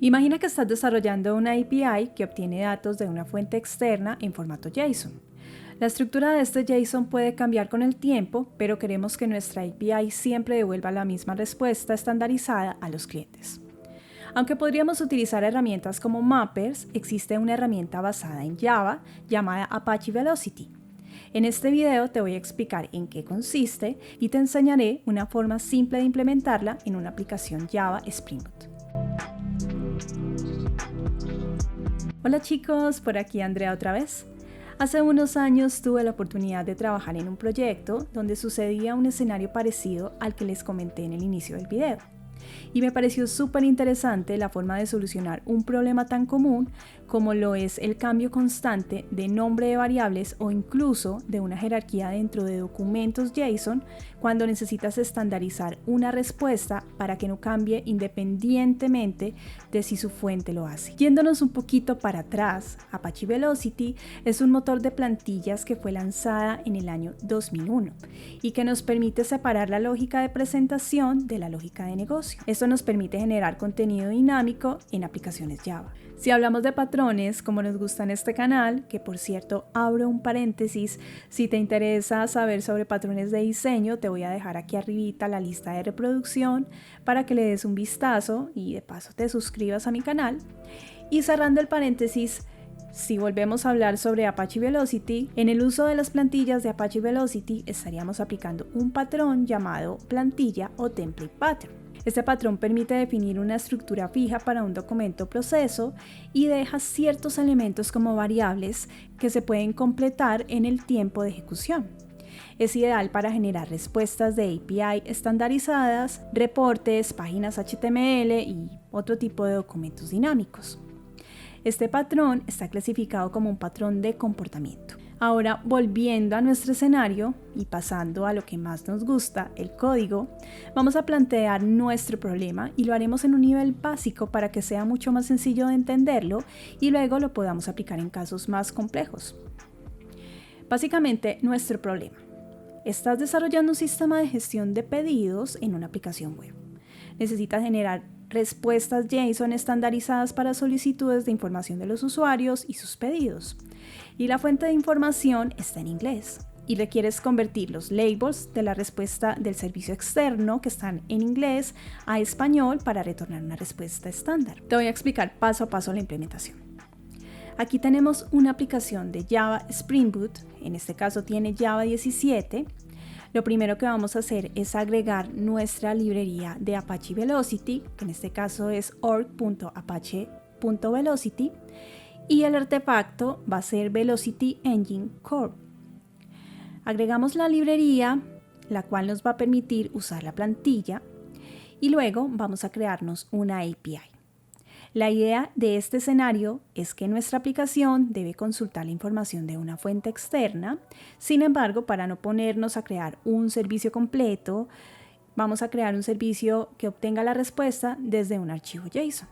Imagina que estás desarrollando una API que obtiene datos de una fuente externa en formato JSON. La estructura de este JSON puede cambiar con el tiempo, pero queremos que nuestra API siempre devuelva la misma respuesta estandarizada a los clientes. Aunque podríamos utilizar herramientas como mappers, existe una herramienta basada en Java llamada Apache Velocity. En este video te voy a explicar en qué consiste y te enseñaré una forma simple de implementarla en una aplicación Java Spring Boot. Hola chicos, por aquí Andrea otra vez. Hace unos años tuve la oportunidad de trabajar en un proyecto donde sucedía un escenario parecido al que les comenté en el inicio del video. Y me pareció súper interesante la forma de solucionar un problema tan común como lo es el cambio constante de nombre de variables o incluso de una jerarquía dentro de documentos JSON cuando necesitas estandarizar una respuesta para que no cambie independientemente de si su fuente lo hace. Yéndonos un poquito para atrás, Apache Velocity es un motor de plantillas que fue lanzada en el año 2001 y que nos permite separar la lógica de presentación de la lógica de negocio. Esto nos permite generar contenido dinámico en aplicaciones Java. Si hablamos de patrones, como nos gusta en este canal, que por cierto abro un paréntesis, si te interesa saber sobre patrones de diseño, te voy a dejar aquí arribita la lista de reproducción para que le des un vistazo y de paso te suscribas a mi canal. Y cerrando el paréntesis, si volvemos a hablar sobre Apache Velocity, en el uso de las plantillas de Apache Velocity estaríamos aplicando un patrón llamado plantilla o template pattern. Este patrón permite definir una estructura fija para un documento proceso y deja ciertos elementos como variables que se pueden completar en el tiempo de ejecución. Es ideal para generar respuestas de API estandarizadas, reportes, páginas HTML y otro tipo de documentos dinámicos. Este patrón está clasificado como un patrón de comportamiento. Ahora, volviendo a nuestro escenario y pasando a lo que más nos gusta, el código, vamos a plantear nuestro problema y lo haremos en un nivel básico para que sea mucho más sencillo de entenderlo y luego lo podamos aplicar en casos más complejos. Básicamente, nuestro problema. Estás desarrollando un sistema de gestión de pedidos en una aplicación web. Necesitas generar respuestas JSON estandarizadas para solicitudes de información de los usuarios y sus pedidos. Y la fuente de información está en inglés. Y requieres convertir los labels de la respuesta del servicio externo que están en inglés a español para retornar una respuesta estándar. Te voy a explicar paso a paso la implementación. Aquí tenemos una aplicación de Java Spring Boot, en este caso tiene Java 17. Lo primero que vamos a hacer es agregar nuestra librería de Apache Velocity, que en este caso es org.apache.velocity, y el artefacto va a ser Velocity Engine Core. Agregamos la librería, la cual nos va a permitir usar la plantilla, y luego vamos a crearnos una API. La idea de este escenario es que nuestra aplicación debe consultar la información de una fuente externa. Sin embargo, para no ponernos a crear un servicio completo, vamos a crear un servicio que obtenga la respuesta desde un archivo JSON.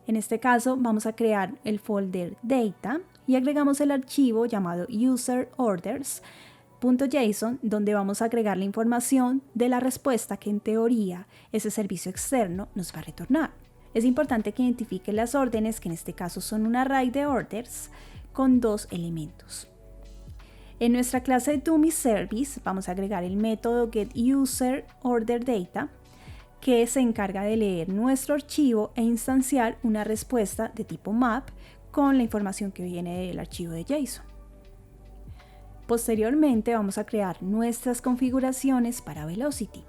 En este caso, vamos a crear el folder data y agregamos el archivo llamado userorders.json, donde vamos a agregar la información de la respuesta que en teoría ese servicio externo nos va a retornar. Es importante que identifique las órdenes, que en este caso son un array de orders con dos elementos. En nuestra clase DummyService vamos a agregar el método getUserOrderData, que se encarga de leer nuestro archivo e instanciar una respuesta de tipo map con la información que viene del archivo de JSON. Posteriormente vamos a crear nuestras configuraciones para Velocity.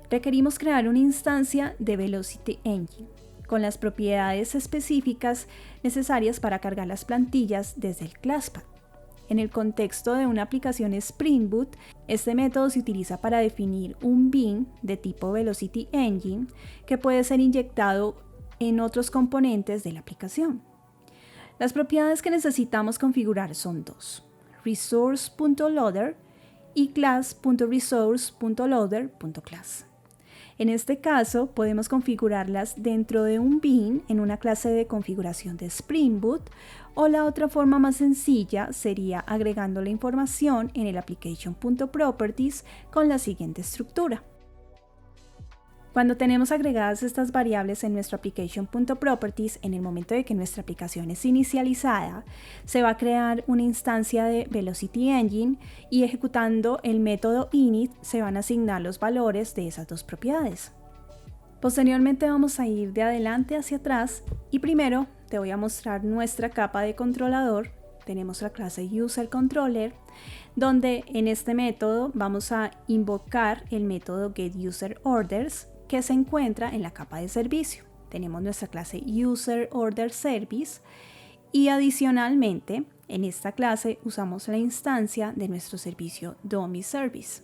Requerimos crear una instancia de Velocity Engine con las propiedades específicas necesarias para cargar las plantillas desde el ClassPath. En el contexto de una aplicación Spring Boot, este método se utiliza para definir un bin de tipo Velocity Engine que puede ser inyectado en otros componentes de la aplicación. Las propiedades que necesitamos configurar son dos: resource.loader y class.resource.loader.class. En este caso, podemos configurarlas dentro de un bin en una clase de configuración de Spring Boot, o la otra forma más sencilla sería agregando la información en el application.properties con la siguiente estructura. Cuando tenemos agregadas estas variables en nuestro application.properties, en el momento de que nuestra aplicación es inicializada, se va a crear una instancia de Velocity Engine y ejecutando el método init se van a asignar los valores de esas dos propiedades. Posteriormente vamos a ir de adelante hacia atrás y primero te voy a mostrar nuestra capa de controlador. Tenemos la clase UserController, donde en este método vamos a invocar el método getUserOrders, que se encuentra en la capa de servicio. Tenemos nuestra clase UserOrderService y adicionalmente en esta clase usamos la instancia de nuestro servicio DummyService.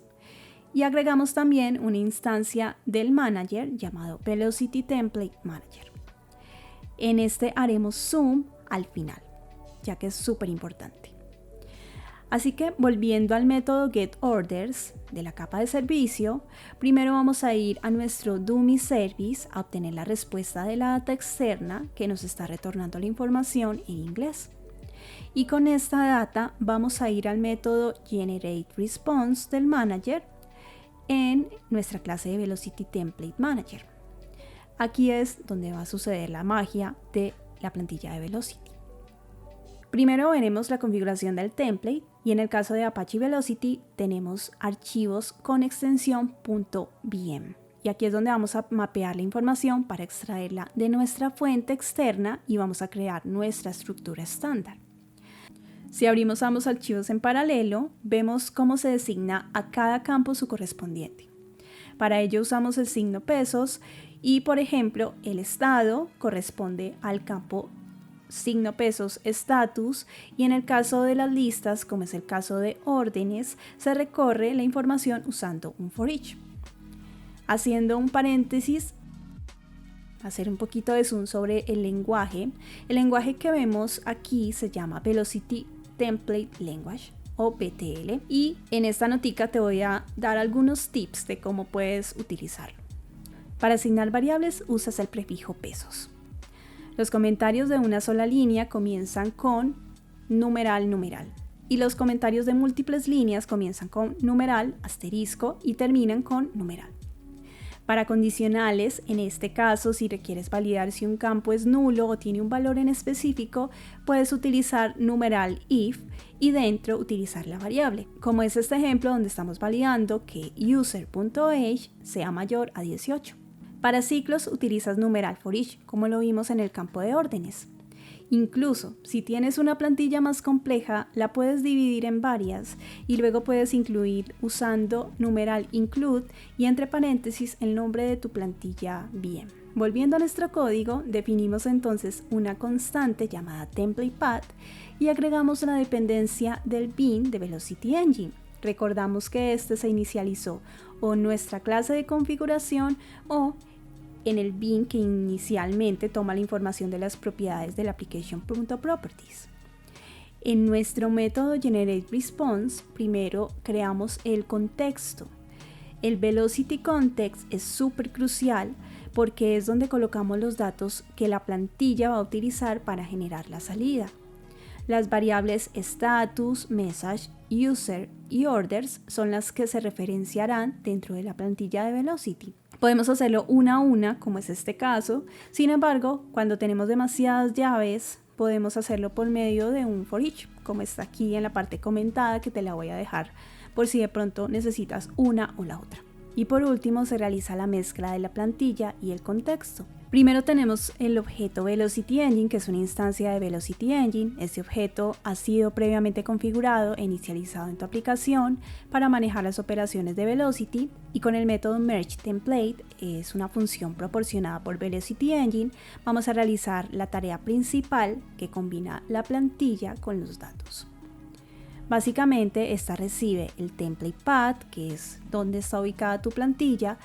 Y agregamos también una instancia del manager llamado VelocityTemplateManager. En este haremos zoom al final, ya que es súper importante. Así que volviendo al método getOrders de la capa de servicio, primero vamos a ir a nuestro DummyService a obtener la respuesta de la data externa que nos está retornando la información en inglés. Y con esta data vamos a ir al método GenerateResponse del manager en nuestra clase de VelocityTemplateManager. Aquí es donde va a suceder la magia de la plantilla de Velocity. Primero veremos la configuración del template y en el caso de Apache Velocity tenemos archivos con extensión .vm. Y aquí es donde vamos a mapear la información para extraerla de nuestra fuente externa y vamos a crear nuestra estructura estándar. Si abrimos ambos archivos en paralelo, vemos cómo se designa a cada campo su correspondiente. Para ello usamos el signo pesos y, por ejemplo, el estado corresponde al campo signo pesos status y en el caso de las listas, como es el caso de órdenes, se recorre la información usando un for each. Haciendo un paréntesis, hacer un poquito de zoom sobre el lenguaje. El lenguaje que vemos aquí se llama Velocity Template Language o VTL y en esta notica te voy a dar algunos tips de cómo puedes utilizarlo. Para asignar variables usas el prefijo pesos. Los comentarios de una sola línea comienzan con numeral y los comentarios de múltiples líneas comienzan con numeral, asterisco y terminan con numeral. Para condicionales, en este caso, si requieres validar si un campo es nulo o tiene un valor en específico, puedes utilizar numeral if y dentro utilizar la variable, como es este ejemplo donde estamos validando que user.age sea mayor a 18. Para ciclos utilizas numeral for each, como lo vimos en el campo de órdenes. Incluso si tienes una plantilla más compleja, la puedes dividir en varias y luego puedes incluir usando numeral include y entre paréntesis el nombre de tu plantilla bien. Volviendo a nuestro código, definimos entonces una constante llamada TemplatePath y agregamos la dependencia del bin de Velocity Engine. Recordamos que este se inicializó o en nuestra clase de configuración o en el bin que inicialmente toma la información de las propiedades del application.properties. En nuestro método GenerateResponse, primero creamos el contexto. El Velocity Context es súper crucial porque es donde colocamos los datos que la plantilla va a utilizar para generar la salida. Las variables status, message, user y orders son las que se referenciarán dentro de la plantilla de Velocity. Podemos hacerlo una a una, como es este caso. Sin embargo, cuando tenemos demasiadas llaves, podemos hacerlo por medio de un for each, como está aquí en la parte comentada, que te la voy a dejar por si de pronto necesitas una o la otra. Y por último, se realiza la mezcla de la plantilla y el contexto. Primero tenemos el objeto Velocity Engine, que es una instancia de Velocity Engine. Este objeto ha sido previamente configurado e inicializado en tu aplicación para manejar las operaciones de Velocity y con el método mergeTemplate, es una función proporcionada por Velocity Engine, vamos a realizar la tarea principal que combina la plantilla con los datos. Básicamente, esta recibe el TemplatePath, que es donde está ubicada tu plantilla,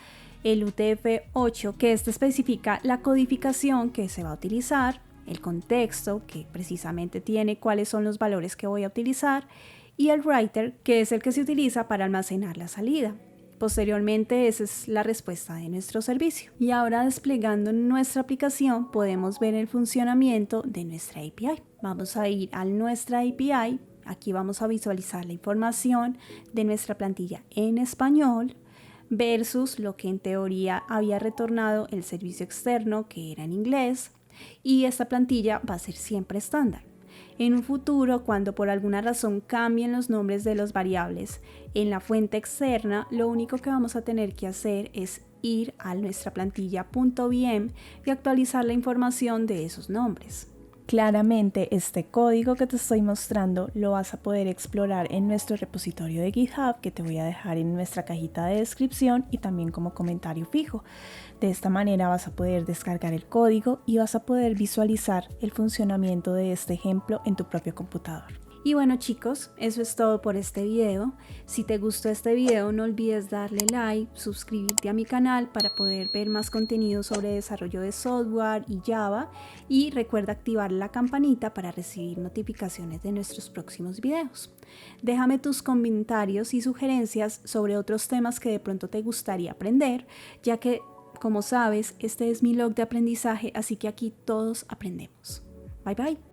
el UTF-8, que este especifica la codificación que se va a utilizar, el contexto, que precisamente tiene cuáles son los valores que voy a utilizar, y el writer, que es el que se utiliza para almacenar la salida. Posteriormente, esa es la respuesta de nuestro servicio. Y ahora, desplegando nuestra aplicación, podemos ver el funcionamiento de nuestra API. Vamos a ir a nuestra API. Aquí vamos a visualizar la información de nuestra plantilla en español. versus lo que en teoría había retornado el servicio externo, que era en inglés, y esta plantilla va a ser siempre estándar. En un futuro, cuando por alguna razón cambien los nombres de las variables en la fuente externa, lo único que vamos a tener que hacer es ir a nuestra plantilla .vm y actualizar la información de esos nombres. Claramente este código que te estoy mostrando lo vas a poder explorar en nuestro repositorio de GitHub, que te voy a dejar en nuestra cajita de descripción y también como comentario fijo. De esta manera vas a poder descargar el código y vas a poder visualizar el funcionamiento de este ejemplo en tu propio computador. Y bueno chicos, eso es todo por este video. Si te gustó este video no olvides darle like, suscribirte a mi canal para poder ver más contenido sobre desarrollo de software y Java, y recuerda activar la campanita para recibir notificaciones de nuestros próximos videos. Déjame tus comentarios y sugerencias sobre otros temas que de pronto te gustaría aprender, ya que como sabes este es mi log de aprendizaje, así que aquí todos aprendemos. Bye bye.